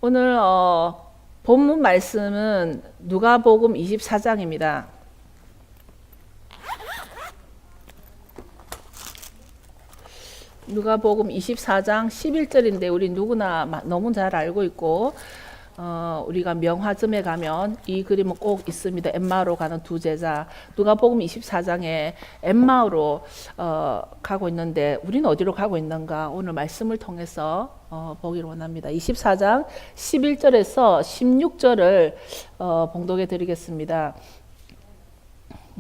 오늘 본문 말씀은 누가복음 24장입니다. 누가복음 24장 11절인데 우리 누구나 너무 잘 알고 있고 우리가 명화점에 가면 이 그림은 꼭 있습니다. 엠마오로 가는 두 제자. 누가복음 24장에 엠마오로 가고 있는데 우리는 어디로 가고 있는가? 오늘 말씀을 통해서 보기를 원합니다. 24장 11절에서 16절을 봉독해 드리겠습니다.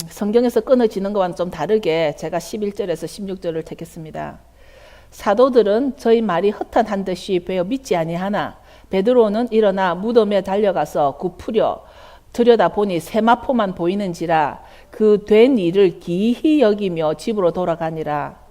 성경에서 끊어지는 것과는 좀 다르게 제가 11절에서 16절을 택했습니다. 사도들은 저희 말이 허탄한 듯이 베어 믿지 아니하나 베드로는 일어나 무덤에 달려가서 굽으려 들여다보니 세마포만 보이는지라 그 된 일을 기이히 여기며 집으로 돌아가니라.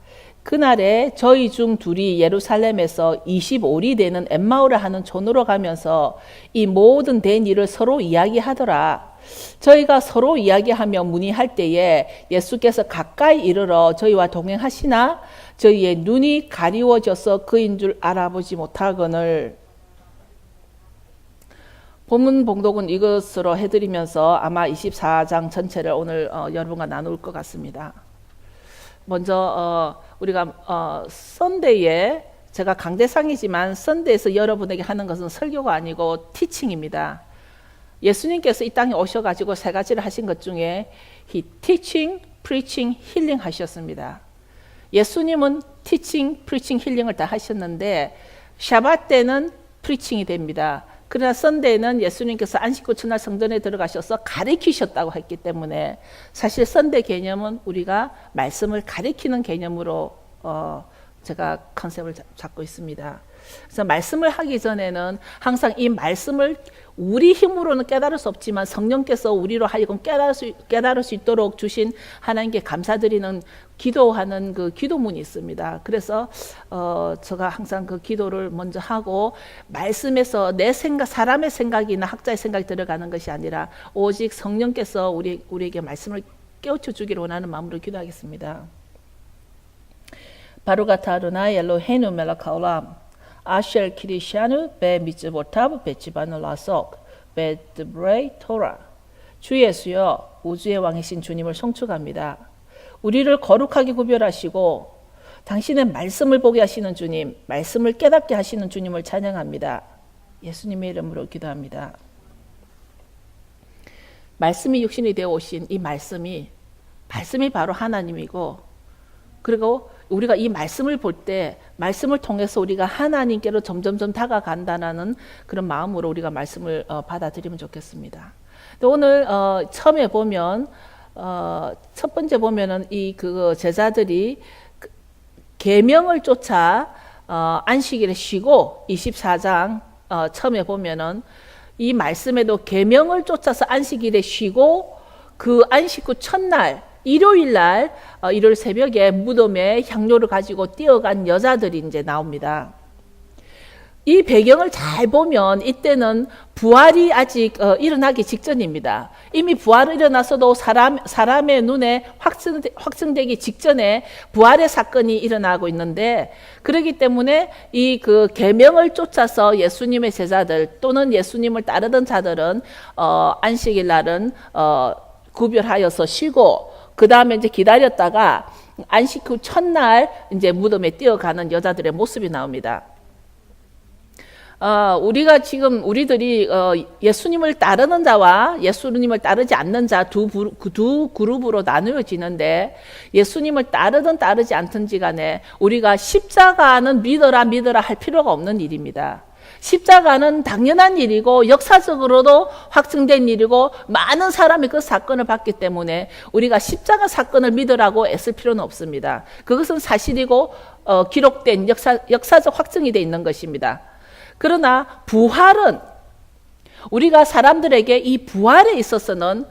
그날에 저희 중 둘이 예루살렘에서 25리 되는 엠마오를 하는 촌으로 가면서 이 모든 된 일을 서로 이야기하더라. 저희가 서로 이야기하며 문의할 때에 예수께서 가까이 이르러 저희와 동행하시나 저희의 눈이 가리워져서 그인 줄 알아보지 못하거늘. 본문 봉독은 이것으로 해드리면서 아마 24장 전체를 오늘 여러분과 나눌 것 같습니다. 먼저 우리가 썬데이에 제가 강대상이지만 썬데이에서 여러분에게 하는 것은 설교가 아니고 티칭입니다. 예수님께서 이 땅에 오셔가지고 세 가지를 하신 것 중에 He teaching, preaching, healing 하셨습니다. 예수님은 teaching, preaching, healing을 다 하셨는데 샤밧 때는 preaching이 됩니다. 그러나 썬데이는 예수님께서 안식구 첫날 성전에 들어가셔서 가르치셨다고 했기 때문에 사실 썬데이 개념은 우리가 말씀을 가르치는 개념으로 제가 컨셉을 잡고 있습니다. 그래서 말씀을 하기 전에는 항상 이 말씀을 우리 힘으로는 깨달을 수 없지만 성령께서 우리로 하여금 깨달을 수 있도록 주신 하나님께 감사드리는 기도하는 그 기도문이 있습니다. 그래서 제가 항상 그 기도를 먼저 하고 말씀에서 내 생각, 사람의 생각이나 학자의 생각이 들어가는 것이 아니라 오직 성령께서 우리에게 말씀을 깨우쳐 주기를 원하는 마음으로 기도하겠습니다. 바루가타 아도나이 엘로헤inu 멜ech haolam 아쉘 키리샤누 베 미츠보탑 베치바누 라속 베 드브레이 토라. 주 예수여, 우주의 왕이신 주님을 송축합니다. 우리를 거룩하게 구별하시고 당신의 말씀을 보게 하시는 주님, 말씀을 깨닫게 하시는 주님을 찬양합니다. 예수님의 이름으로 기도합니다. 말씀이 육신이 되어 오신 이 말씀이 바로 하나님이고, 그리고 우리가 이 말씀을 볼 때 말씀을 통해서 우리가 하나님께로 점점점 다가간다는 그런 마음으로 우리가 말씀을 받아들이면 좋겠습니다. 오늘 처음에 보면 첫 번째 보면은 그 제자들이 계명을 쫓아 안식일에 쉬고 24장 처음에 보면은 이 말씀에도 계명을 쫓아서 안식일에 쉬고 그 안식구 첫날 일요일 새벽에 무덤에 향료를 가지고 뛰어간 여자들이 이제 나옵니다. 이 배경을 잘 보면 이때는 부활이 아직 일어나기 직전입니다. 이미 부활이 일어나서도 사람의 눈에 확증되기 직전에 부활의 사건이 일어나고 있는데, 그렇기 때문에 이 그 계명을 쫓아서 예수님의 제자들 또는 예수님을 따르던 자들은 안식일 날은 구별하여서 쉬고, 그 다음에 이제 기다렸다가 안식 후 첫날 이제 무덤에 뛰어가는 여자들의 모습이 나옵니다. 우리들이 예수님을 따르는 자와 예수님을 따르지 않는 자 두 그룹으로 나누어지는데, 예수님을 따르든 따르지 않든지 간에 우리가 십자가는 믿어라 할 필요가 없는 일입니다. 십자가는 당연한 일이고 역사적으로도 확증된 일이고 많은 사람이 그 사건을 봤기 때문에 우리가 십자가 사건을 믿으라고 애쓸 필요는 없습니다. 그것은 사실이고 기록된 역사적 확증이 되어 있는 것입니다. 그러나 부활은 우리가 사람들에게 이 부활에 있어서는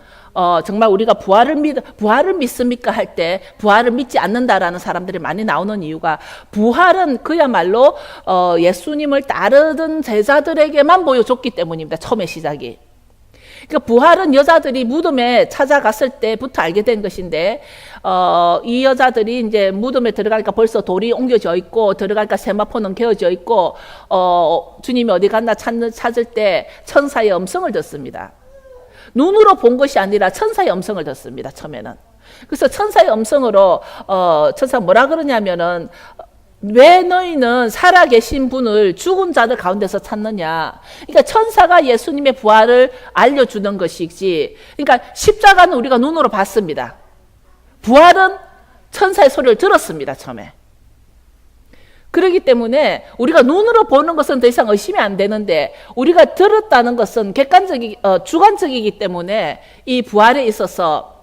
정말 우리가 부활을 믿습니까 할 때 부활을 믿지 않는다라는 사람들이 많이 나오는 이유가, 부활은 그야말로 예수님을 따르던 제자들에게만 보여줬기 때문입니다. 처음의 시작이. 그러니까 부활은 여자들이 무덤에 찾아갔을 때부터 알게 된 것인데, 이 여자들이 이제 무덤에 들어가니까 벌써 돌이 옮겨져 있고, 들어가니까 세마포는 개어져 있고, 주님이 어디 갔나 찾을 때 천사의 음성을 듣습니다. 눈으로 본 것이 아니라 천사의 음성을 듣습니다, 처음에는. 그래서 천사의 음성으로, 천사가 뭐라 그러냐면은, 왜 너희는 살아계신 분을 죽은 자들 가운데서 찾느냐. 그러니까 천사가 예수님의 부활을 알려주는 것이지. 그러니까 십자가는 우리가 눈으로 봤습니다. 부활은 천사의 소리를 들었습니다, 처음에. 그렇기 때문에 우리가 눈으로 보는 것은 더 이상 의심이 안 되는데, 우리가 들었다는 것은 주관적이기 때문에 이 부활에 있어서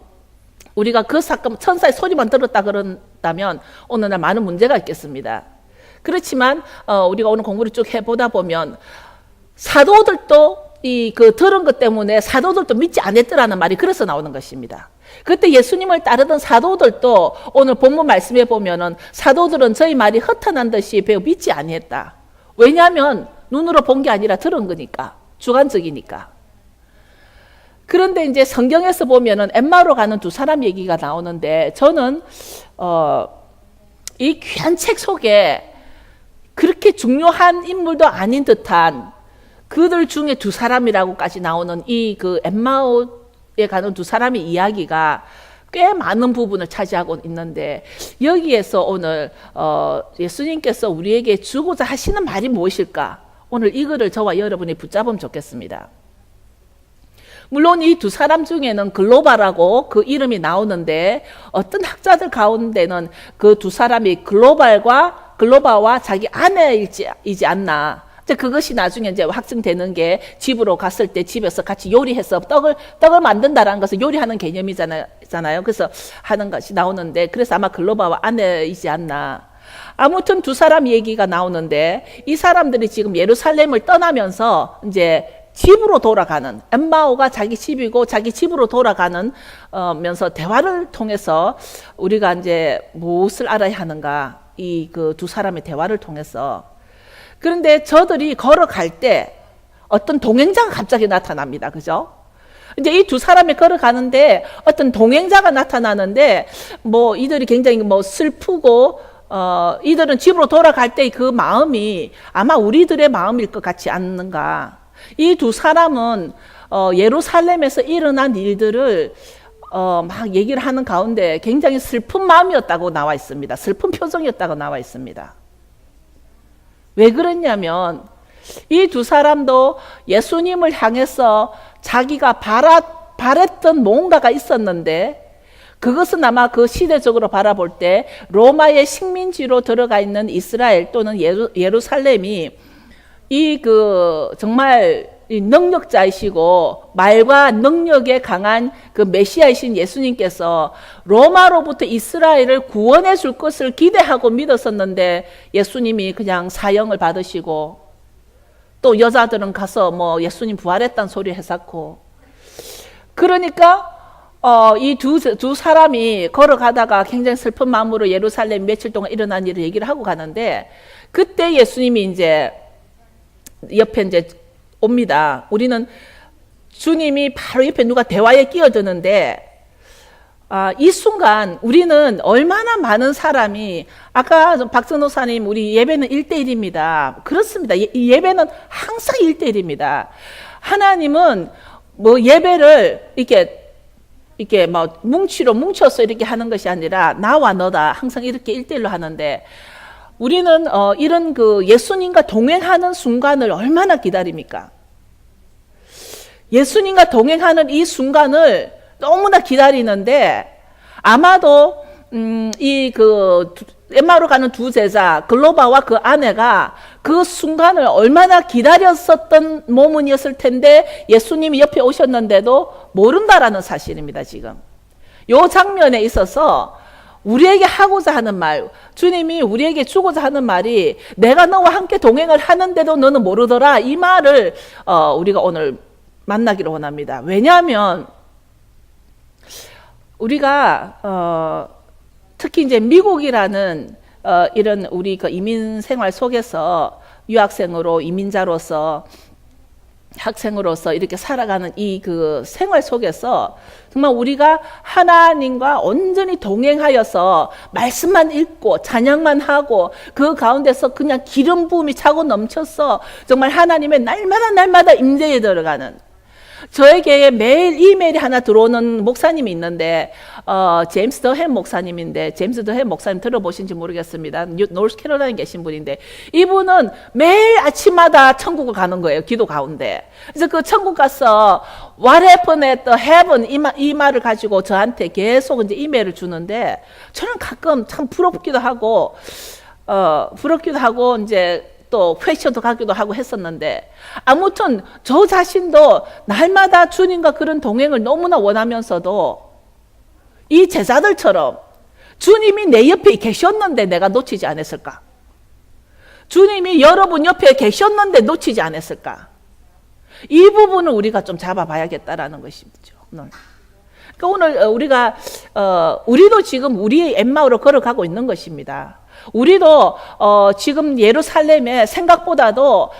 우리가 그 사건, 천사의 소리만 들었다 그런다면 오늘날 많은 문제가 있겠습니다. 그렇지만 우리가 오늘 공부를 쭉 해보다 보면 사도들도 들은 것 때문에 사도들도 믿지 않았더라는 말이 그래서 나오는 것입니다. 그때 예수님을 따르던 사도들도 오늘 본문 말씀에 보면은 사도들은 저희 말이 허탄한 듯이 배워 믿지 아니했다. 왜냐하면 눈으로 본 게 아니라 들은 거니까, 주관적이니까. 그런데 이제 성경에서 보면은 엠마오로 가는 두 사람 얘기가 나오는데, 저는 이 귀한 책 속에 그렇게 중요한 인물도 아닌 듯한 그들 중에 두 사람이라고까지 나오는 이 그 엠마오에 가는 두 사람의 이야기가 꽤 많은 부분을 차지하고 있는데, 여기에서 오늘 예수님께서 우리에게 주고자 하시는 말이 무엇일까? 오늘 이거를 저와 여러분이 붙잡으면 좋겠습니다. 물론 이 두 사람 중에는 글로바라고 그 이름이 나오는데, 어떤 학자들 가운데는 그 두 사람이 글로바와 자기 아내이지 않나. 그것이 나중에 이제 확증되는 게, 집으로 갔을 때 집에서 같이 요리해서 떡을 만든다라는 것은 요리하는 개념이잖아요. 그래서 하는 것이 나오는데, 그래서 아마 글로바와 아내이지 않나. 아무튼 두 사람 얘기가 나오는데, 이 사람들이 지금 예루살렘을 떠나면서 이제 집으로 돌아가는, 엠마오가 자기 집이고 자기 집으로 돌아가는 면서 대화를 통해서 우리가 이제 무엇을 알아야 하는가, 이 그 두 사람의 대화를 통해서. 그런데 저들이 걸어갈 때 어떤 동행자가 갑자기 나타납니다. 그죠? 이제 이 두 사람이 걸어가는데 어떤 동행자가 나타나는데, 이들이 굉장히 슬프고, 이들은 집으로 돌아갈 때 그 마음이 아마 우리들의 마음일 것 같지 않는가. 이 두 사람은 예루살렘에서 일어난 일들을 막 얘기를 하는 가운데 굉장히 슬픈 마음이었다고 나와 있습니다. 슬픈 표정이었다고 나와 있습니다. 왜 그랬냐면, 이 두 사람도 예수님을 향해서 자기가 바랬던 뭔가가 있었는데, 그것은 아마 그 시대적으로 바라볼 때 로마의 식민지로 들어가 있는 이스라엘 또는 예루살렘이 정말 능력자이시고 말과 능력에 강한 그 메시아이신 예수님께서 로마로부터 이스라엘을 구원해 줄 것을 기대하고 믿었었는데, 예수님이 그냥 사형을 받으시고, 또 여자들은 가서 예수님 부활했다는 소리 했었고, 그러니까 이 두 사람이 걸어가다가 굉장히 슬픈 마음으로 예루살렘 며칠 동안 일어난 일을 얘기를 하고 가는데, 그때 예수님이 이제 옆에 이제 옵니다. 우리는 주님이 바로 옆에 누가 대화에 끼어드는데, 이 순간 우리는 얼마나 많은 사람이, 아까 박전호사님 우리 예배는 1대1입니다. 그렇습니다. 예배는 항상 1대1입니다. 하나님은 예배를 이렇게 뭉쳐서 이렇게 하는 것이 아니라 나와 너다 항상 이렇게 1대1로 하는데, 우리는 이런 예수님과 동행하는 순간을 얼마나 기다립니까? 예수님과 동행하는 이 순간을 너무나 기다리는데, 아마도 엠마오로 가는 두 제자 글로바와 그 아내가 그 순간을 얼마나 기다렸었던 모문이었을 텐데, 예수님이 옆에 오셨는데도 모른다라는 사실입니다. 지금 이 장면에 있어서 우리에게 하고자 하는 말, 주님이 우리에게 주고자 하는 말이, 내가 너와 함께 동행을 하는데도 너는 모르더라, 이 말을 우리가 오늘 만나기를 원합니다. 왜냐하면 우리가 특히 이제 미국이라는 이런 우리 이민 생활 속에서 유학생으로 이민자로서 학생으로서 이렇게 살아가는 이 그 생활 속에서 정말 우리가 하나님과 온전히 동행하여서 말씀만 읽고 찬양만 하고 그 가운데서 그냥 기름 부음이 차고 넘쳐서 정말 하나님의 날마다 임재에 들어가는, 저에게 매일 이메일이 하나 들어오는 목사님이 있는데 제임스 더햄 목사님인데, 제임스 더햄 목사님 들어보신지 모르겠습니다. 노스캐롤라인에 계신 분인데, 이분은 매일 아침마다 천국을 가는 거예요, 기도 가운데. 그래서 그 천국 가서 What happened at the heaven 이 말을 가지고 저한테 계속 이제 이메일을 주는데, 저는 가끔 참 부럽기도 하고 이제 또 퀘션도 가기도 하고 했었는데, 아무튼 저 자신도 날마다 주님과 그런 동행을 너무나 원하면서도 이 제자들처럼 주님이 내 옆에 계셨는데 내가 놓치지 않았을까? 주님이 여러분 옆에 계셨는데 놓치지 않았을까? 이 부분을 우리가 좀 잡아봐야겠다라는 것이죠. 그러니까 오늘 우리도 지금 우리의 엠마오로 걸어가고 있는 것입니다. 우리도 지금 예루살렘에 생각보다도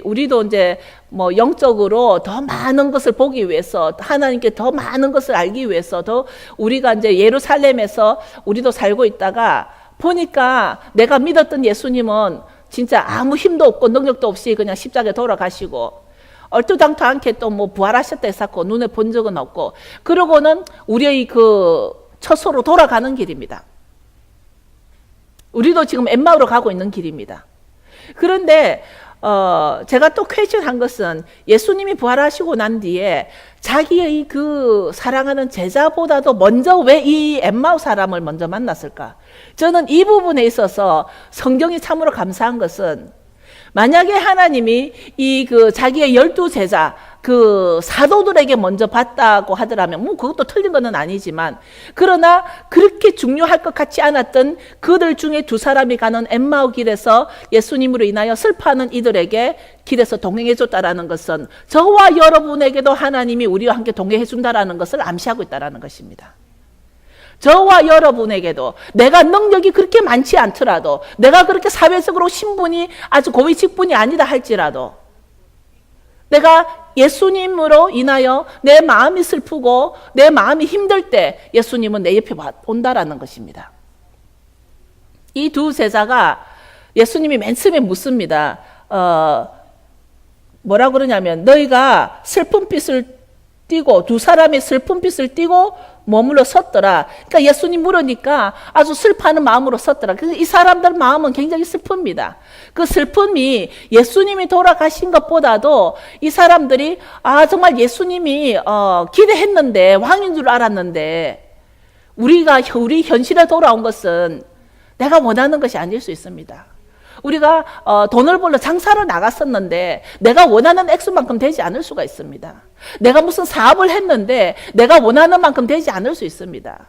우리도 이제 영적으로 더 많은 것을 보기 위해서, 하나님께 더 많은 것을 알기 위해서 더 우리가 이제 예루살렘에서 우리도 살고 있다가 보니까 내가 믿었던 예수님은 진짜 아무 힘도 없고 능력도 없이 그냥 십자가에 돌아가시고 얼토당토 않게 또 부활하셨다 했었고 눈에 본 적은 없고, 그러고는 우리의 그 처소로 돌아가는 길입니다. 우리도 지금 엠마오로 가고 있는 길입니다. 그런데 제가 또 퀘스천한 것은, 예수님이 부활하시고 난 뒤에 자기의 그 사랑하는 제자보다도 먼저 왜 이 엠마오 사람을 먼저 만났을까? 저는 이 부분에 있어서 성경이 참으로 감사한 것은, 만약에 하나님이 이 그 자기의 12제자 그 사도들에게 먼저 봤다고 하더라면 그것도 틀린 건 아니지만, 그러나 그렇게 중요할 것 같지 않았던 그들 중에 두 사람이 가는 엠마오 길에서 예수님으로 인하여 슬퍼하는 이들에게 길에서 동행해 줬다라는 것은, 저와 여러분에게도 하나님이 우리와 함께 동행해 준다라는 것을 암시하고 있다라는 것입니다. 저와 여러분에게도 내가 능력이 그렇게 많지 않더라도, 내가 그렇게 사회적으로 신분이 아주 고위 직분이 아니다 할지라도, 내가 예수님으로 인하여 내 마음이 슬프고 내 마음이 힘들 때 예수님은 내 옆에 온다라는 것입니다. 이 두 제자가 예수님이 맨 처음에 묻습니다. 뭐라 그러냐면, 너희가 슬픔빛을 띠고, 두 사람이 슬픔빛을 띠고 머물러 섰더라. 그러니까 예수님 물으니까 아주 슬퍼하는 마음으로 섰더라. 그래서 이 사람들 마음은 굉장히 슬픕니다. 그 슬픔이 예수님이 돌아가신 것보다도 이 사람들이 정말 예수님이 기대했는데, 왕인 줄 알았는데, 우리 현실에 돌아온 것은 내가 원하는 것이 아닐 수 있습니다. 우리가 돈을 벌러 장사를 나갔었는데 내가 원하는 액수만큼 되지 않을 수가 있습니다. 내가 무슨 사업을 했는데 내가 원하는 만큼 되지 않을 수 있습니다.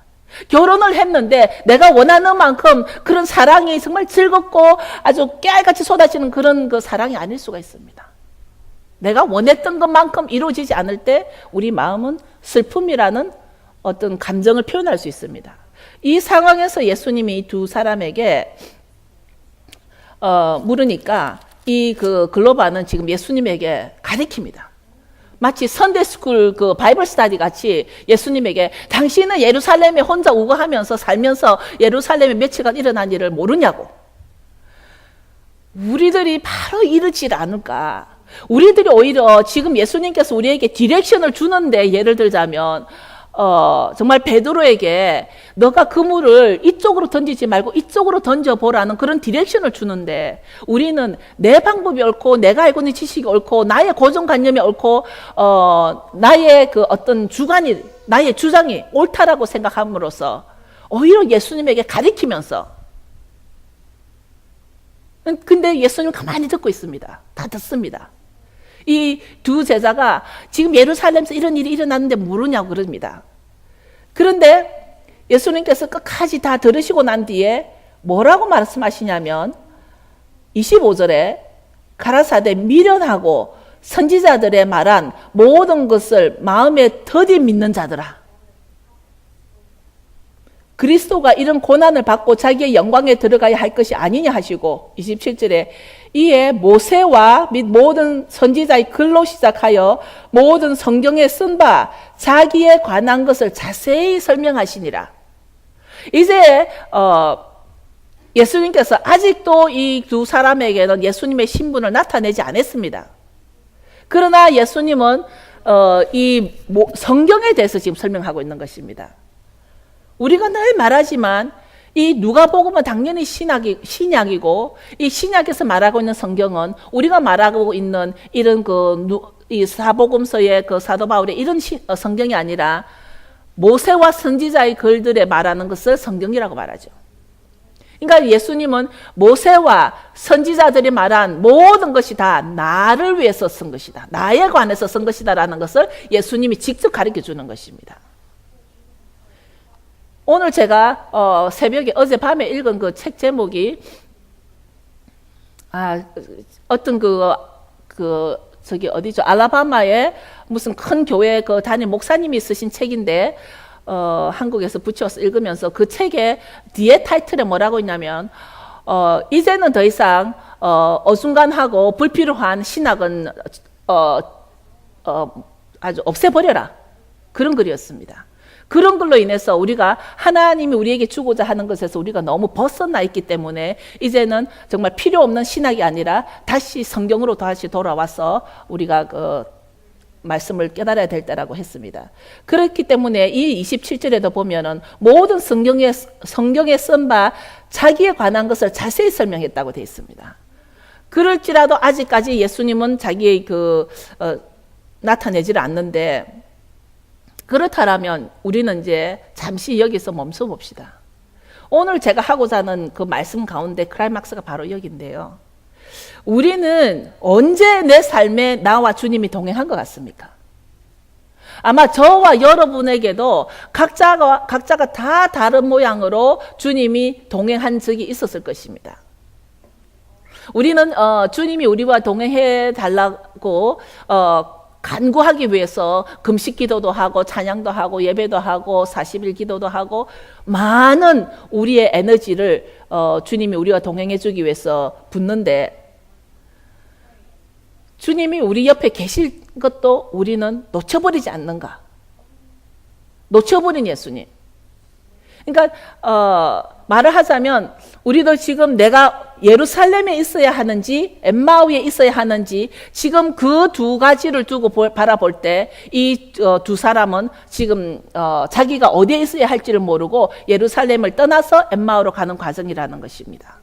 결혼을 했는데 내가 원하는 만큼 그런 사랑이 정말 즐겁고 아주 깨알같이 쏟아지는 그런 그 사랑이 아닐 수가 있습니다. 내가 원했던 것만큼 이루어지지 않을 때 우리 마음은 슬픔이라는 어떤 감정을 표현할 수 있습니다. 이 상황에서 예수님이 이 두 사람에게 물으니까 이 그 글로바는 지금 예수님에게 가르칩니다. 마치 선데이스쿨 그 바이블 스터디 같이 예수님에게, 당신은 예루살렘에 혼자 우거하면서 살면서 예루살렘에 며칠간 일어난 일을 모르냐고. 우리들이 바로 이러지 않을까. 우리들이 오히려 지금 예수님께서 우리에게 디렉션을 주는데, 예를 들자면 정말 베드로에게 너가 그물을 이쪽으로 던지지 말고 이쪽으로 던져보라는 그런 디렉션을 주는데, 우리는 내 방법이 옳고 내가 알고 있는 지식이 옳고 나의 고정관념이 옳고 나의 그 어떤 주관이, 나의 주장이 옳다라고 생각함으로써 오히려 예수님에게 가리키면서, 근데 예수님은 가만히 듣고 있습니다. 다 듣습니다. 이 두 제자가 지금 예루살렘에서 이런 일이 일어났는데 모르냐고 그럽니다. 그런데 예수님께서 끝까지 다 들으시고 난 뒤에 뭐라고 말씀하시냐면 25절에 가라사대 미련하고 선지자들의 말한 모든 것을 마음에 더디 믿는 자들아. 그리스도가 이런 고난을 받고 자기의 영광에 들어가야 할 것이 아니냐 하시고 27절에 이에 모세와 및 모든 선지자의 글로 시작하여 모든 성경에 쓴 바 자기에 관한 것을 자세히 설명하시니라. 이제 예수님께서 아직도 이 두 사람에게는 예수님의 신분을 나타내지 않았습니다. 그러나 예수님은 이 성경에 대해서 지금 설명하고 있는 것입니다. 우리가 늘 말하지만 이 누가복음은 당연히 신약이고 이 신약에서 말하고 있는 성경은 우리가 말하고 있는 이런 이 사복음서의 그 사도 바울의 이런 성경이 아니라 모세와 선지자의 글들에 말하는 것을 성경이라고 말하죠. 그러니까 예수님은 모세와 선지자들이 말한 모든 것이 다 나를 위해서 쓴 것이다. 나에 관해서 쓴 것이다라는 것을 예수님이 직접 가르쳐 주는 것입니다. 오늘 제가 새벽에 어젯밤에 읽은 그 책 제목이 어떤 저기 어디죠? 알라바마의 무슨 큰 교회 그 담임 목사님이 쓰신 책인데 한국에서 붙여서 읽으면서 그 책의 뒤에 타이틀에 뭐라고 있냐면 이제는 더 이상 어중간하고 불필요한 신학은 아주 없애버려라. 그런 글이었습니다. 그런 걸로 인해서 우리가 하나님이 우리에게 주고자 하는 것에서 우리가 너무 벗어나 있기 때문에 이제는 정말 필요 없는 신학이 아니라 다시 성경으로 다시 돌아와서 우리가 그 말씀을 깨달아야 될 때라고 했습니다. 그렇기 때문에 이 27절에도 보면은 모든 성경에 쓴 바 자기에 관한 것을 자세히 설명했다고 되어 있습니다. 그럴지라도 아직까지 예수님은 자기의 나타내지를 않는데 그렇다면 우리는 이제 잠시 여기서 멈춰 봅시다. 오늘 제가 하고자 하는 그 말씀 가운데 클라이막스가 바로 여기인데요. 우리는 언제 내 삶에 나와 주님이 동행한 것 같습니까? 아마 저와 여러분에게도 각자가 다 다른 모양으로 주님이 동행한 적이 있었을 것입니다. 우리는 주님이 우리와 동행해 달라고 간구하기 위해서 금식 기도도 하고 찬양도 하고 예배도 하고 40일 기도도 하고 많은 우리의 에너지를 주님이 우리와 동행해 주기 위해서 붓는데 주님이 우리 옆에 계실 것도 우리는 놓쳐버리지 않는가? 놓쳐버린 예수님. 그러니까 말을 하자면 우리도 지금 내가 예루살렘에 있어야 하는지 엠마오에 있어야 하는지 지금 그 두 가지를 두고 바라볼 때 이 두 사람은 지금 자기가 어디에 있어야 할지를 모르고 예루살렘을 떠나서 엠마오로 가는 과정이라는 것입니다.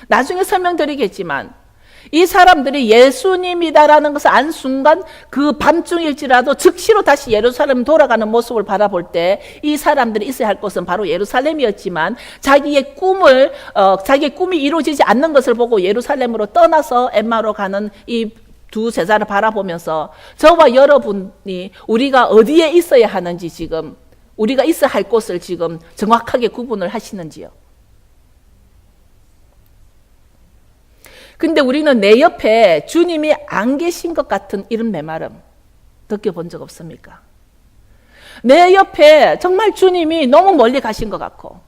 나중에 설명드리겠지만 이 사람들이 예수님이다라는 것을 안 순간 그 밤중일지라도 즉시로 다시 예루살렘 돌아가는 모습을 바라볼 때 이 사람들이 있어야 할 곳은 바로 예루살렘이었지만 자기의 꿈이 이루어지지 않는 것을 보고 예루살렘으로 떠나서 엠마오로 가는 이 두 제자를 바라보면서 저와 여러분이 우리가 어디에 있어야 하는지 지금 우리가 있어야 할 곳을 지금 정확하게 구분을 하시는지요. 근데 우리는 내 옆에 주님이 안 계신 것 같은 이런 메마름 느껴본 적 없습니까? 내 옆에 정말 주님이 너무 멀리 가신 것 같고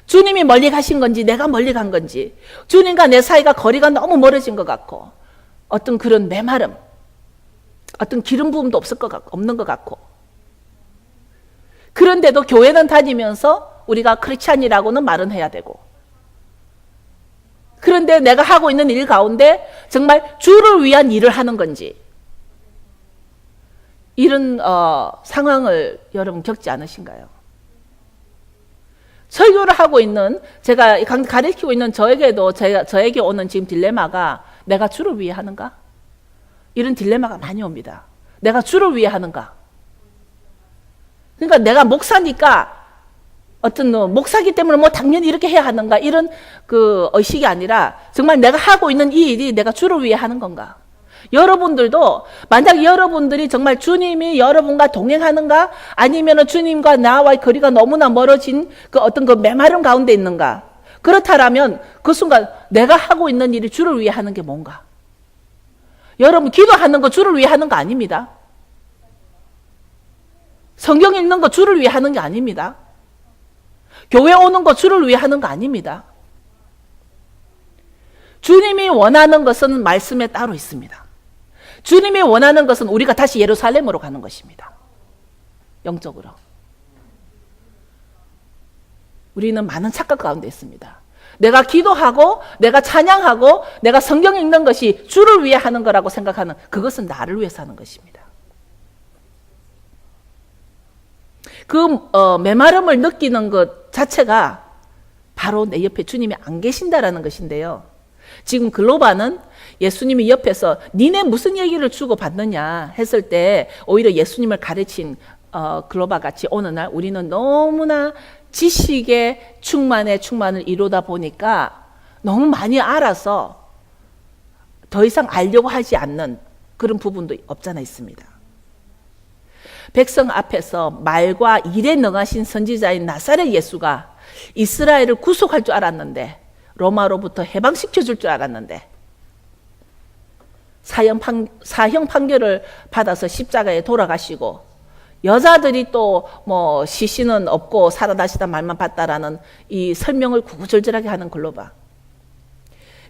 주님이 멀리 가신 건지 내가 멀리 간 건지 주님과 내 사이가 거리가 너무 멀어진 것 같고 어떤 그런 메마름 어떤 기름 부음도 없는 것 같고 그런데도 교회는 다니면서 우리가 크리스찬이라고는 말은 해야 되고 그런데 내가 하고 있는 일 가운데 정말 주를 위한 일을 하는 건지 이런 상황을 여러분 겪지 않으신가요? 설교를 하고 있는 제가 가르치고 있는 저에게도 저에게 오는 지금 딜레마가 내가 주를 위해 하는가? 이런 딜레마가 많이 옵니다. 내가 주를 위해 하는가? 그러니까 내가 목사니까 어떤 목사기 때문에 뭐 당연히 이렇게 해야 하는가 이런 그 의식이 아니라 정말 내가 하고 있는 이 일이 내가 주를 위해 하는 건가? 여러분들도 만약 여러분들이 정말 주님이 여러분과 동행하는가 아니면 주님과 나와의 거리가 너무나 멀어진 그 어떤 그 메마름 가운데 있는가? 그렇다면 그 순간 내가 하고 있는 일이 주를 위해 하는 게 뭔가? 여러분 기도하는 거 주를 위해 하는 거 아닙니다. 성경 읽는 거 주를 위해 하는 게 아닙니다. 교회 오는 거 주를 위해 하는 거 아닙니다. 주님이 원하는 것은 말씀에 따로 있습니다. 주님이 원하는 것은 우리가 다시 예루살렘으로 가는 것입니다. 영적으로. 우리는 많은 착각 가운데 있습니다. 내가 기도하고 내가 찬양하고 내가 성경 읽는 것이 주를 위해 하는 거라고 생각하는, 그것은 나를 위해서 하는 것입니다. 그 메마름을 느끼는 것 자체가 바로 내 옆에 주님이 안 계신다라는 것인데요. 지금 글로바는 예수님이 옆에서 니네 무슨 얘기를 주고받느냐 했을 때 오히려 예수님을 가르친 글로바 같이 어느 날 우리는 너무나 지식의 충만을 이루다 보니까 너무 많이 알아서 더 이상 알려고 하지 않는 그런 부분도 없잖아 있습니다. 백성 앞에서 말과 일에 능하신 선지자인 나사렛 예수가 이스라엘을 구속할 줄 알았는데, 로마로부터 해방시켜 줄 줄 알았는데, 사형 판결을 받아서 십자가에 돌아가시고, 여자들이 또 뭐 시신은 없고 살아나시다 말만 봤다라는 이 설명을 구구절절하게 하는 글로바.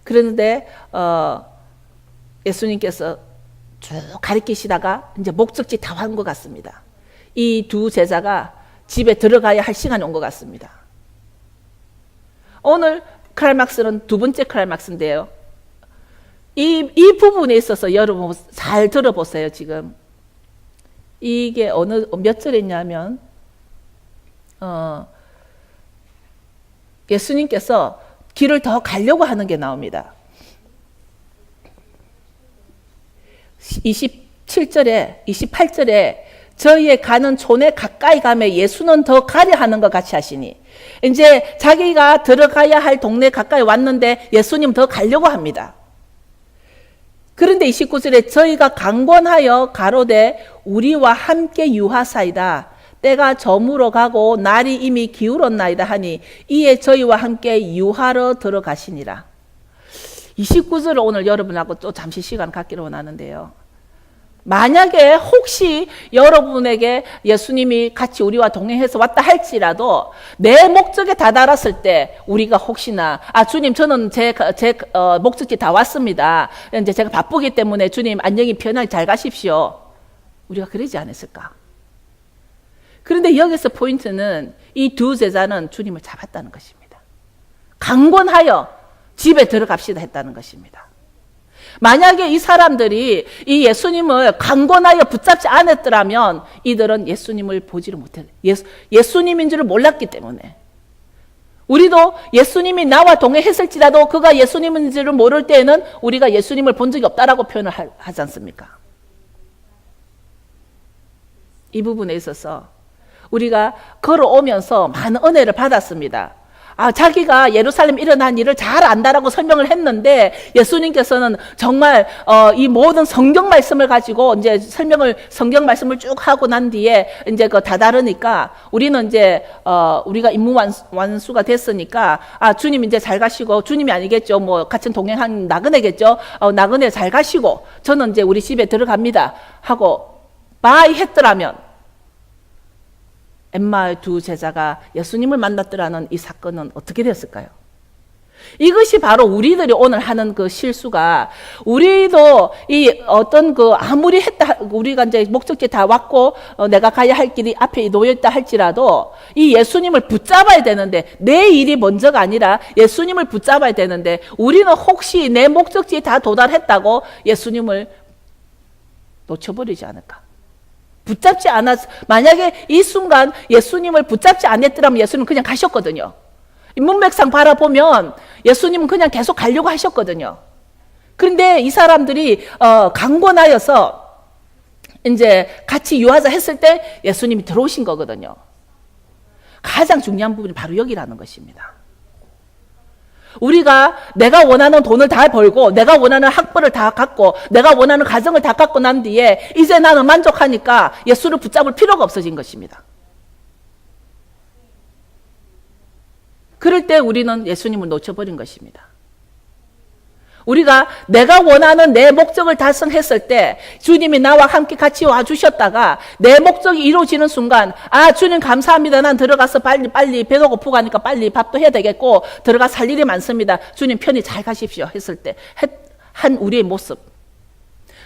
그런데 예수님께서 쭉 가르치시다가 이제 목적지 다 온 것 같습니다. 이 두 제자가 집에 들어가야 할 시간이 온 것 같습니다. 오늘 클라이막스는 두 번째 클라이막스인데요. 이 부분에 있어서 여러분 잘 들어보세요. 지금 이게 몇 절이냐면 예수님께서 길을 더 가려고 하는 게 나옵니다. 27절에 28절에 저희의 가는 촌에 가까이 가매 예수는 더 가려 하는 것 같이 하시니, 이제 자기가 들어가야 할 동네 가까이 왔는데 예수님 더 가려고 합니다. 그런데 29절에 저희가 강권하여 가로되 우리와 함께 유하사이다. 때가 저물어 가고 날이 이미 기울었나이다 하니 이에 저희와 함께 유하러 들어가시니라. 29절을 오늘 여러분하고 또 잠시 시간 갖기로 원하는데요. 만약에 혹시 여러분에게 예수님이 같이 우리와 동행해서 왔다 할지라도 내 목적에 다다랐을 때 우리가 혹시나 주님 저는 제 목적지 다 왔습니다. 이제 제가 바쁘기 때문에 주님 안녕히 편하게 잘 가십시오. 우리가 그러지 않았을까? 그런데 여기서 포인트는 이 두 제자는 주님을 잡았다는 것입니다. 강권하여 집에 들어갑시다 했다는 것입니다. 만약에 이 사람들이 이 예수님을 강권하여 붙잡지 않았더라면 이들은 예수님을 보지를 못해. 예수님인 줄을 몰랐기 때문에. 우리도 예수님이 나와 동행했을지라도 그가 예수님인 줄을 모를 때에는 우리가 예수님을 본 적이 없다라고 표현을 하지 않습니까? 이 부분에 있어서 우리가 걸어오면서 많은 은혜를 받았습니다. 자기가 예루살렘 일어난 일을 잘 안다라고 설명을 했는데 예수님께서는 정말 이 모든 성경 말씀을 가지고 이제 성경 말씀을 쭉 하고 난 뒤에 이제 그 다다르니까 우리는 이제 우리가 임무 완수가 됐으니까 주님 이제 잘 가시고, 주님이 아니겠죠. 뭐 같은 동행한 나그네겠죠. 나그네 잘 가시고 저는 이제 우리 집에 들어갑니다 하고 바이 했더라면 엠마의 두 제자가 예수님을 만났더라는 이 사건은 어떻게 됐을까요? 이것이 바로 우리들이 오늘 하는 그 실수가, 우리도 이 어떤 아무리 우리가 이제 목적지 다 왔고 내가 가야 할 길이 앞에 놓여있다 할지라도 이 예수님을 붙잡아야 되는데, 내 일이 먼저가 아니라 예수님을 붙잡아야 되는데 우리는 혹시 내 목적지에 다 도달했다고 예수님을 놓쳐버리지 않을까? 붙잡지 만약에 이 순간 예수님을 붙잡지 않았더라면 예수님은 그냥 가셨거든요. 문맥상 바라보면 예수님은 그냥 계속 가려고 하셨거든요. 그런데 이 사람들이 강권하여서 이제 같이 유하자 했을 때 예수님이 들어오신 거거든요. 가장 중요한 부분이 바로 여기라는 것입니다. 우리가 내가 원하는 돈을 다 벌고 내가 원하는 학벌을 다 갖고 내가 원하는 가정을 다 갖고 난 뒤에 이제 나는 만족하니까 예수를 붙잡을 필요가 없어진 것입니다. 그럴 때 우리는 예수님을 놓쳐버린 것입니다. 우리가 내가 원하는 내 목적을 달성했을 때 주님이 나와 함께 같이 와주셨다가 내 목적이 이루어지는 순간 주님 감사합니다. 난 들어가서 빨리 배도 고프고 하니까 빨리 밥도 해야 되겠고 들어가서 할 일이 많습니다. 주님 편히 잘 가십시오 했을 때 한 우리의 모습,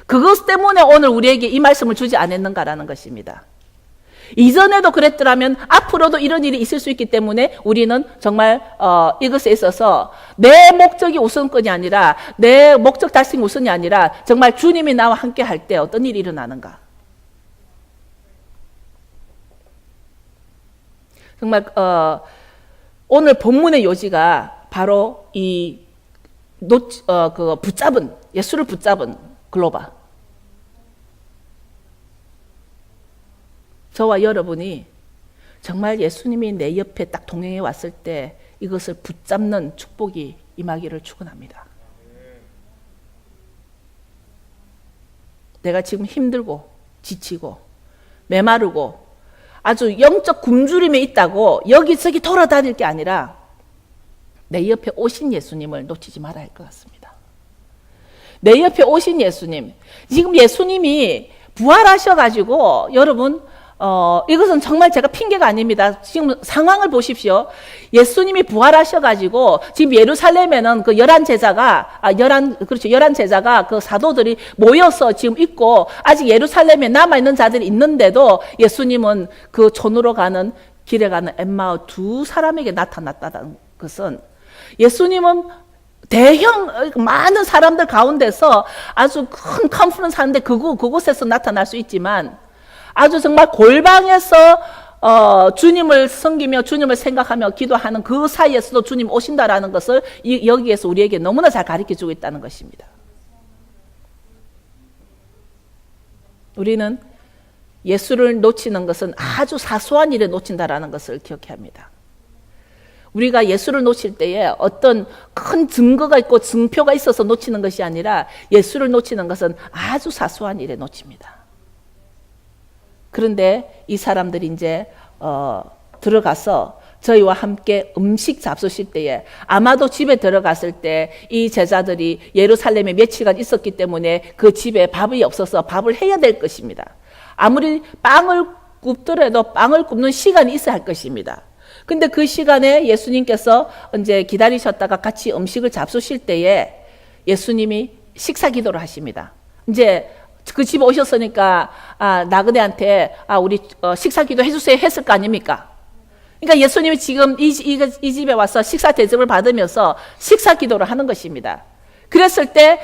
그것 때문에 오늘 우리에게 이 말씀을 주지 않았는가라는 것입니다. 이전에도 그랬더라면 앞으로도 이런 일이 있을 수 있기 때문에 우리는 정말 이것에 있어서 내 목적이 우선권이 아니라 내 목적 달성이 우선이 아니라 정말 주님이 나와 함께 할 때 어떤 일이 일어나는가. 정말 오늘 본문의 요지가 바로 이 예수를 붙잡은 글로바. 저와 여러분이 정말 예수님이 내 옆에 딱 동행해 왔을 때 이것을 붙잡는 축복이 임하기를 축원합니다. 내가 지금 힘들고 지치고 메마르고 아주 영적 굶주림에 있다고 여기저기 돌아다닐 게 아니라 내 옆에 오신 예수님을 놓치지 말아야 할 것 같습니다. 내 옆에 오신 예수님, 지금 예수님이 부활하셔가지고 여러분 이것은 정말 제가 핑계가 아닙니다. 지금 상황을 보십시오. 예수님이 부활하셔가지고 지금 예루살렘에는 그 11 제자가 그 사도들이 모여서 지금 있고 아직 예루살렘에 남아있는 자들이 있는데도 예수님은 그 촌으로 가는 길에 가는 엠마오 두 사람에게 나타났다는 것은 예수님은 대형 많은 사람들 가운데서 아주 큰 컨퍼런스 하는데 그곳에서 나타날 수 있지만 아주 정말 골방에서 주님을 섬기며 주님을 생각하며 기도하는 그 사이에서도 주님 오신다라는 것을 여기에서 우리에게 너무나 잘 가르쳐주고 있다는 것입니다. 우리는 예수를 놓치는 것은 아주 사소한 일에 놓친다라는 것을 기억해야 합니다. 우리가 예수를 놓칠 때에 어떤 큰 증거가 있고 증표가 있어서 놓치는 것이 아니라 예수를 놓치는 것은 아주 사소한 일에 놓칩니다. 그런데 이 사람들이 이제 들어가서 저희와 함께 음식 잡수실 때에 아마도 집에 들어갔을 때 이 제자들이 예루살렘에 며칠간 있었기 때문에 그 집에 밥이 없어서 밥을 해야 될 것입니다. 아무리 빵을 굽더라도 빵을 굽는 시간이 있어야 할 것입니다. 근데 그 시간에 예수님께서 이제 기다리셨다가 같이 음식을 잡수실 때에 예수님이 식사 기도를 하십니다. 이제 그 집에 오셨으니까 나그네한테 우리 식사 기도 해주세요 했을 거 아닙니까? 그러니까 예수님이 지금 이 집에 와서 식사 대접을 받으면서 식사 기도를 하는 것입니다. 그랬을 때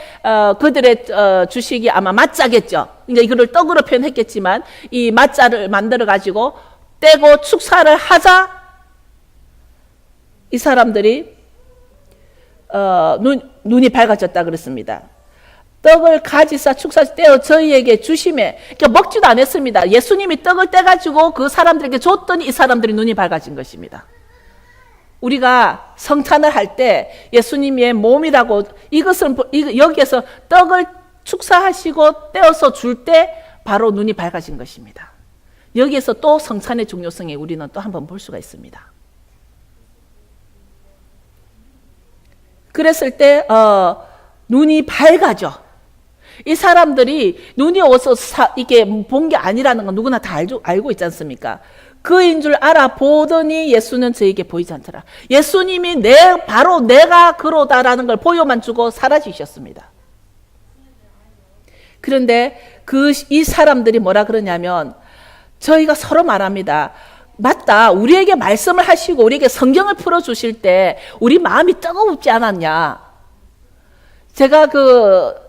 그들의 주식이 아마 맞자겠죠. 그러니까 이거를 떡으로 표현했겠지만 이 맞자를 만들어 가지고 떼고 축사를 하자 이 사람들이 눈이 밝아졌다 그랬습니다. 떡을 가지사 축사 떼어 저희에게 주심에, 그러니까 먹지도 않았습니다. 예수님이 떡을 떼가지고 그 사람들에게 줬더니 이 사람들이 눈이 밝아진 것입니다. 우리가 성찬을 할 때 예수님의 몸이라고 이것은 여기에서 떡을 축사하시고 떼어서 줄 때 바로 눈이 밝아진 것입니다. 여기에서 또 성찬의 중요성에 우리는 또 한번 볼 수가 있습니다. 그랬을 때 눈이 밝아져. 이 사람들이 눈이 어서 이게 본 게 아니라는 건 누구나 다 알고 있지 않습니까? 그인 줄 알아보더니 예수는 저에게 보이지 않더라. 예수님이 바로 내가 그러다라는 걸 보여만 주고 사라지셨습니다. 그런데 이 사람들이 뭐라 그러냐면 저희가 서로 말합니다. 맞다. 우리에게 말씀을 하시고 우리에게 성경을 풀어주실 때 우리 마음이 뜨겁지 않았냐. 제가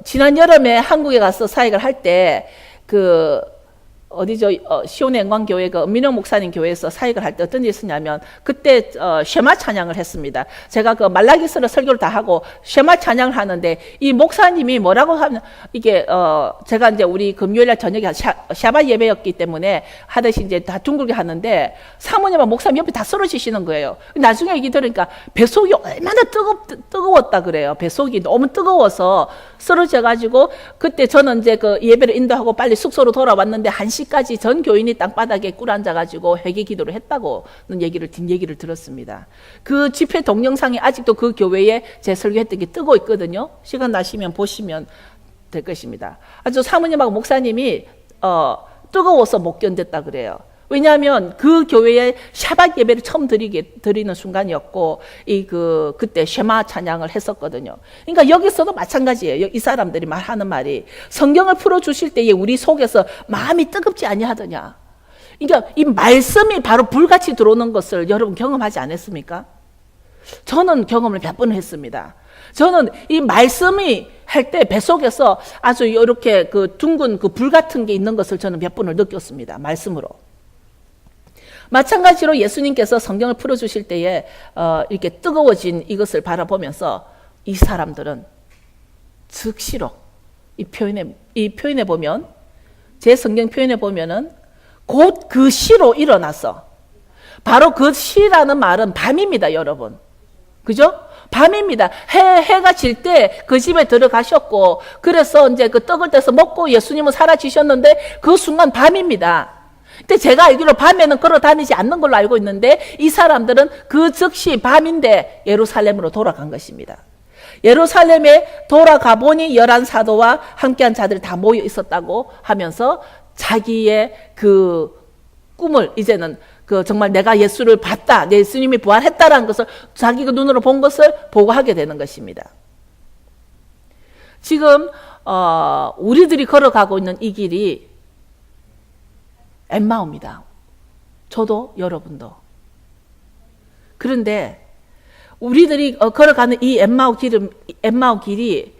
지난 여름에 한국에 가서 사역을 할 때 어디죠? 시온의 영광교회 은민영 목사님 교회에서 사역을 할 때 어떤 일이 있었냐면 그때 쉐마 찬양을 했습니다. 제가 말라기스를 설교를 다 하고 쉐마 찬양을 하는데 이 목사님이 뭐라고 하면 이게 제가 이제 우리 금요일날 저녁에 샤바 예배였기 때문에 하듯이 이제 다 둥글게 하는데 사모님과 목사님 옆에 다 쓰러지시는 거예요. 나중에 얘기 들으니까 뱃속이 얼마나 뜨거웠다 그래요. 뱃속이 너무 뜨거워서 쓰러져가지고 그때 저는 이제 예배를 인도하고 빨리 숙소로 돌아왔는데 1시간 4시까지 전 교인이 땅바닥에 꿇 앉아가지고 회개 기도를 했다고는 뒷얘기를 들었습니다. 그 집회 동영상이 아직도 그 교회에 제 설교했던 게 뜨고 있거든요. 시간 나시면 보시면 될 것입니다. 아주 사모님하고 목사님이 뜨거워서 못 견뎠다 그래요. 왜냐하면 그 교회에 샤bat 예배를 처음 드리는 순간이었고, 그때 쉐마 찬양을 했었거든요. 그러니까 여기서도 마찬가지예요. 이 사람들이 말하는 말이 성경을 풀어주실 때에 우리 속에서 마음이 뜨겁지 아니하더냐. 그러니까 이 말씀이 바로 불같이 들어오는 것을 여러분 경험하지 않았습니까? 저는 경험을 몇 번 했습니다. 저는 이 말씀이 할 때 뱃속에서 아주 이렇게 그 둥근 그 불 같은 게 있는 것을 저는 몇 번을 느꼈습니다. 말씀으로. 마찬가지로 예수님께서 성경을 풀어주실 때에 이렇게 뜨거워진 이것을 바라보면서 이 사람들은 즉시로 이 표현에 보면, 제 성경 표현에 보면은 곧 그 시로 일어나서, 바로 그 시라는 말은 밤입니다, 여러분. 그죠? 밤입니다. 해가 질 때 그 집에 들어가셨고, 그래서 이제 그 떡을 떼서 먹고 예수님은 사라지셨는데 그 순간 밤입니다. 근데 제가 알기로 밤에는 걸어 다니지 않는 걸로 알고 있는데 이 사람들은 그 즉시 밤인데 예루살렘으로 돌아간 것입니다. 예루살렘에 돌아가 보니 11사도와 함께한 자들이 다 모여 있었다고 하면서 자기의 그 꿈을 이제는 정말 내가 예수를 봤다, 예수님이 부활했다라는 것을 자기가 눈으로 본 것을 보고하게 되는 것입니다. 지금 우리들이 걸어가고 있는 이 길이 엠마오입니다. 저도 여러분도. 그런데 우리들이 걸어가는 이 엠마오 길이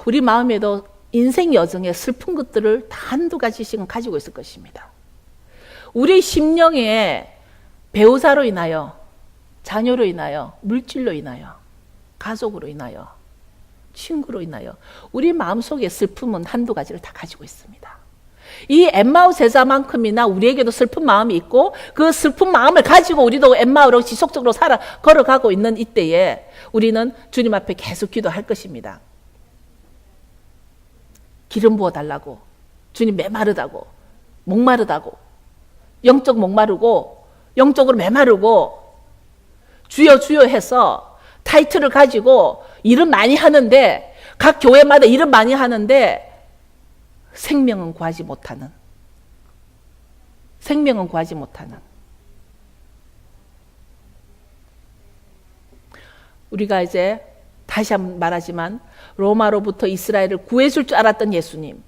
우리 마음에도 인생 여정의 슬픈 것들을 다 한두 가지씩은 가지고 있을 것입니다. 우리 심령에 배우자로 인하여, 자녀로 인하여, 물질로 인하여, 가족으로 인하여, 친구로 인하여 우리 마음속의 슬픔은 한두 가지를 다 가지고 있습니다. 이 엠마오 제자만큼이나 우리에게도 슬픈 마음이 있고, 그 슬픈 마음을 가지고 우리도 엠마오로 지속적으로 걸어가고 있는 이때에 우리는 주님 앞에 계속 기도할 것입니다. 기름 부어달라고, 주님 메마르다고, 목마르다고, 영적 목마르고 영적으로 메마르고, 주여 주여 해서 타이틀을 가지고 일은 많이 하는데, 각 교회마다 일은 많이 하는데 생명은 구하지 못하는, 우리가 이제 다시 한번 말하지만 로마로부터 이스라엘을 구해줄 줄 알았던 예수님,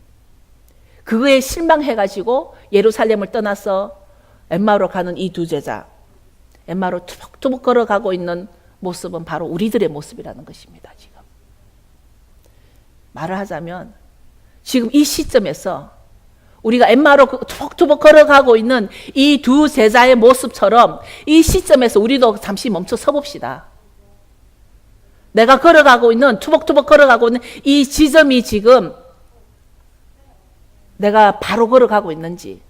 그거에 실망해가지고 예루살렘을 떠나서 엠마오로 가는 이 두 제자, 엠마오로 투벅투벅 걸어가고 있는 모습은 바로 우리들의 모습이라는 것입니다. 지금 말을 하자면 지금 이 시점에서 우리가 엠마오로 투벅투벅 걸어가고 있는 이 두 제자의 모습처럼 이 시점에서 우리도 잠시 멈춰 서봅시다. 내가 투벅투벅 걸어가고 있는 이 지점이 지금 내가 바로 걸어가고 있는지.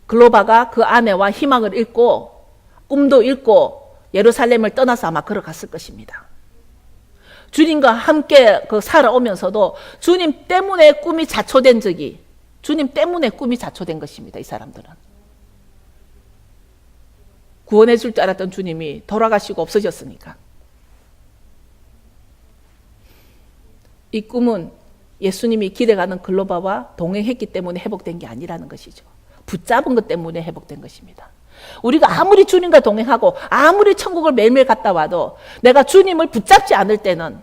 글로바가 그 아내와 희망을 잃고 꿈도 잃고 예루살렘을 떠나서 아마 걸어갔을 것입니다. 주님과 함께 살아오면서도 주님 때문에 꿈이 자초된 것입니다. 이 사람들은. 구원해 줄 줄 알았던 주님이 돌아가시고 없어졌으니까. 이 꿈은 예수님이 길에가는 글로바와 동행했기 때문에 회복된 게 아니라는 것이죠. 붙잡은 것 때문에 회복된 것입니다. 우리가 아무리 주님과 동행하고 아무리 천국을 매일매일 갔다 와도 내가 주님을 붙잡지 않을 때는,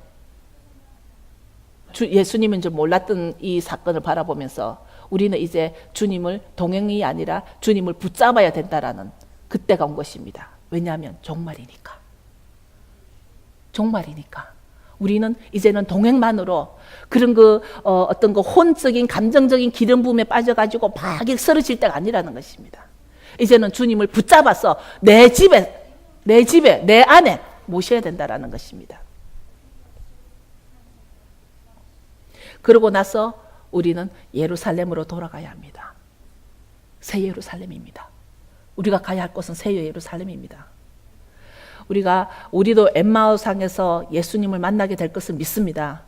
예수님인 줄 몰랐던 이 사건을 바라보면서 우리는 이제 주님을 동행이 아니라 주님을 붙잡아야 된다라는 그때가 온 것입니다. 왜냐하면 종말이니까. 우리는 이제는 동행만으로 그런 어떤 혼적인 감정적인 기름 부음에 빠져가지고 막 쓰러질 때가 아니라는 것입니다. 이제는 주님을 붙잡아서 내 집에 내 안에 모셔야 된다라는 것입니다. 그러고 나서 우리는 예루살렘으로 돌아가야 합니다. 새 예루살렘입니다. 우리가 가야 할 곳은 새 예루살렘입니다. 우리도 엠마오상에서 예수님을 만나게 될 것을 믿습니다.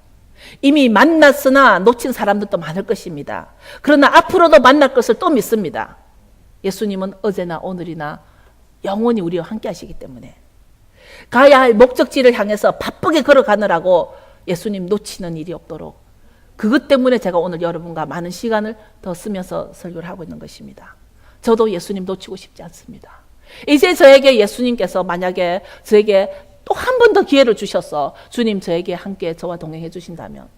이미 만났으나 놓친 사람들도 많을 것입니다. 그러나 앞으로도 만날 것을 또 믿습니다. 예수님은 어제나 오늘이나 영원히 우리와 함께 하시기 때문에 가야 할 목적지를 향해서 바쁘게 걸어가느라고 예수님 놓치는 일이 없도록, 그것 때문에 제가 오늘 여러분과 많은 시간을 더 쓰면서 설교를 하고 있는 것입니다. 저도 예수님 놓치고 싶지 않습니다. 이제 저에게 예수님께서 만약에 저에게 또 한 번 더 기회를 주셔서 주님 저에게 함께 저와 동행해 주신다면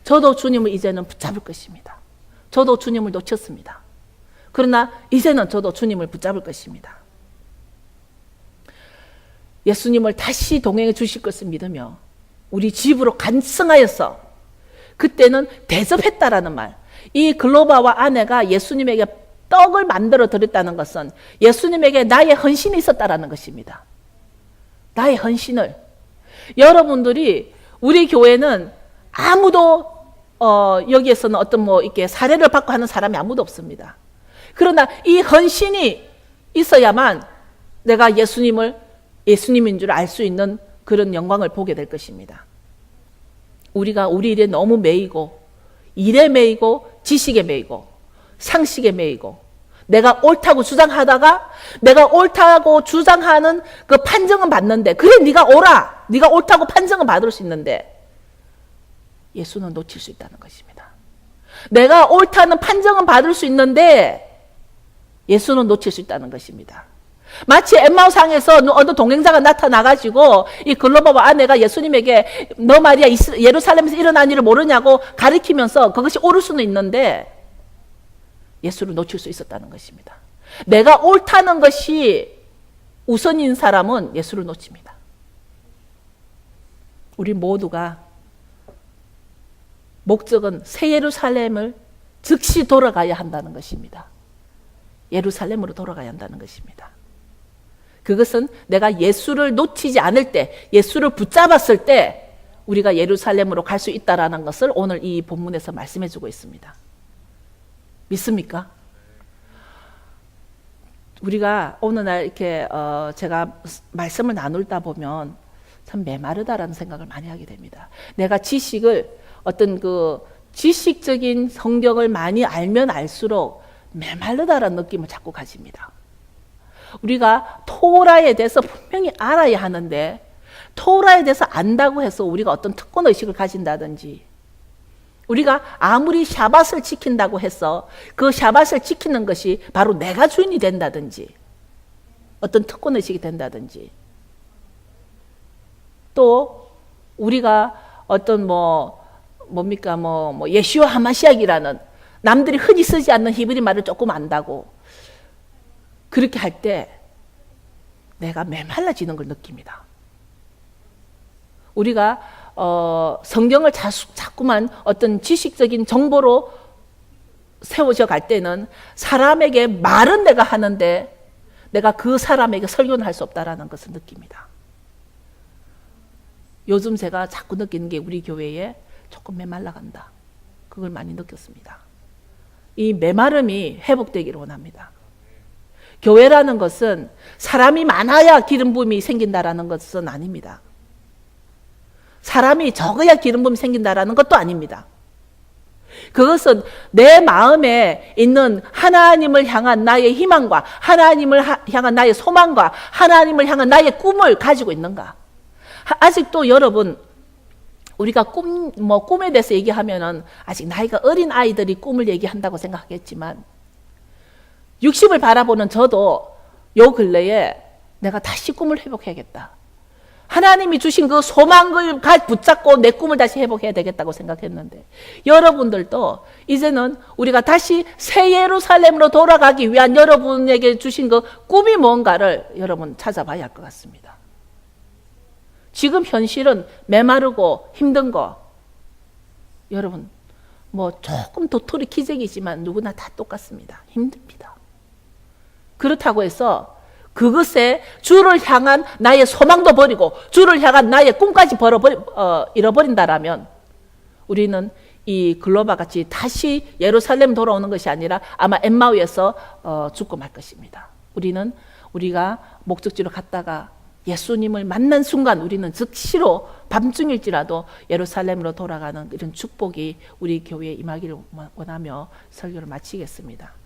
저도 주님을 이제는 붙잡을 것입니다. 저도 주님을 놓쳤습니다. 그러나 이제는 저도 주님을 붙잡을 것입니다. 예수님을 다시 동행해 주실 것을 믿으며 우리 집으로 간승하여서, 그때는 대접했다라는 말, 이 글로바와 아내가 예수님에게 떡을 만들어 드렸다는 것은 예수님에게 나의 헌신이 있었다라는 것입니다. 나의 헌신을. 여러분들이, 우리 교회는 아무도 여기에서는 어떤 이렇게 사례를 받고 하는 사람이 아무도 없습니다. 그러나 이 헌신이 있어야만 내가 예수님인 줄 알 수 있는 그런 영광을 보게 될 것입니다. 우리가 우리 일에 너무 매이고, 일에 매이고, 지식에 매이고, 상식에 매이고, 내가 옳다고 주장하다가 내가 옳다고 주장하는 그 판정은 받는데, 그래 네가 옳아, 네가 옳다고 판정은 받을 수 있는데 예수는 놓칠 수 있다는 것입니다. 내가 옳다는 판정은 받을 수 있는데 예수는 놓칠 수 있다는 것입니다. 마치 엠마오상에서 어느 동행자가 나타나가지고 이 글로바와 아내가 예수님에게 너 말이야 예루살렘에서 일어난 일을 모르냐고 가리키면서 그것이 옳을 수는 있는데 예수를 놓칠 수 있었다는 것입니다. 내가 옳다는 것이 우선인 사람은 예수를 놓칩니다. 우리 모두가 목적은 새 예루살렘을 즉시 돌아가야 한다는 것입니다. 예루살렘으로 돌아가야 한다는 것입니다. 그것은 내가 예수를 놓치지 않을 때, 예수를 붙잡았을 때 우리가 예루살렘으로 갈 수 있다는 것을 오늘 이 본문에서 말씀해 주고 있습니다. 믿습니까? 우리가 어느 날 이렇게 제가 말씀을 나눌다 보면 참 메마르다라는 생각을 많이 하게 됩니다. 내가 지식을, 어떤 그 지식적인 성경을 많이 알면 알수록 메마르다라는 느낌을 자꾸 가집니다. 우리가 토라에 대해서 분명히 알아야 하는데 토라에 대해서 안다고 해서 우리가 어떤 특권의식을 가진다든지, 우리가 아무리 샤밧을 지킨다고 해서 그 샤밧을 지키는 것이 바로 내가 주인이 된다든지 어떤 특권의식이 된다든지, 또 우리가 어떤 예슈아 하마시약이라는 남들이 흔히 쓰지 않는 히브리 말을 조금 안다고 그렇게 할 때 내가 메말라지는 걸 느낍니다. 우리가 성경을 자꾸만 어떤 지식적인 정보로 세워져 갈 때는 사람에게 말은 내가 하는데 내가 그 사람에게 설교는 할 수 없다라는 것을 느낍니다. 요즘 제가 자꾸 느끼는 게 우리 교회에 조금 메말라간다. 그걸 많이 느꼈습니다. 이 메마름이 회복되기를 원합니다. 교회라는 것은 사람이 많아야 기름 부음이 생긴다라는 것은 아닙니다. 사람이 적어야 기름 부음이 생긴다라는 것도 아닙니다. 그것은 내 마음에 있는 하나님을 향한 나의 희망과 하나님을 향한 나의 소망과 하나님을 향한 나의 꿈을 가지고 있는가. 아직도 여러분, 우리가 꿈에 대해서 얘기하면은 아직 나이가 어린 아이들이 꿈을 얘기한다고 생각하겠지만 60을 바라보는 저도 요 근래에 내가 다시 꿈을 회복해야겠다. 하나님이 주신 그 소망을 붙잡고 내 꿈을 다시 회복해야 되겠다고 생각했는데, 여러분들도 이제는 우리가 다시 새 예루살렘으로 돌아가기 위한 여러분에게 주신 그 꿈이 뭔가를 여러분 찾아봐야 할 것 같습니다. 지금 현실은 메마르고 힘든 거, 여러분 조금 도토리 기적이지만 누구나 다 똑같습니다. 힘듭니다. 그렇다고 해서 그것에 주를 향한 나의 소망도 버리고 주를 향한 나의 꿈까지 잃어버린다라면 우리는 이 글로바 같이 다시 예루살렘 돌아오는 것이 아니라 아마 엠마오에서 죽고 말 것입니다. 우리가 목적지로 갔다가 예수님을 만난 순간 우리는 즉시로 밤중일지라도 예루살렘으로 돌아가는 이런 축복이 우리 교회에 임하기를 원하며 설교를 마치겠습니다.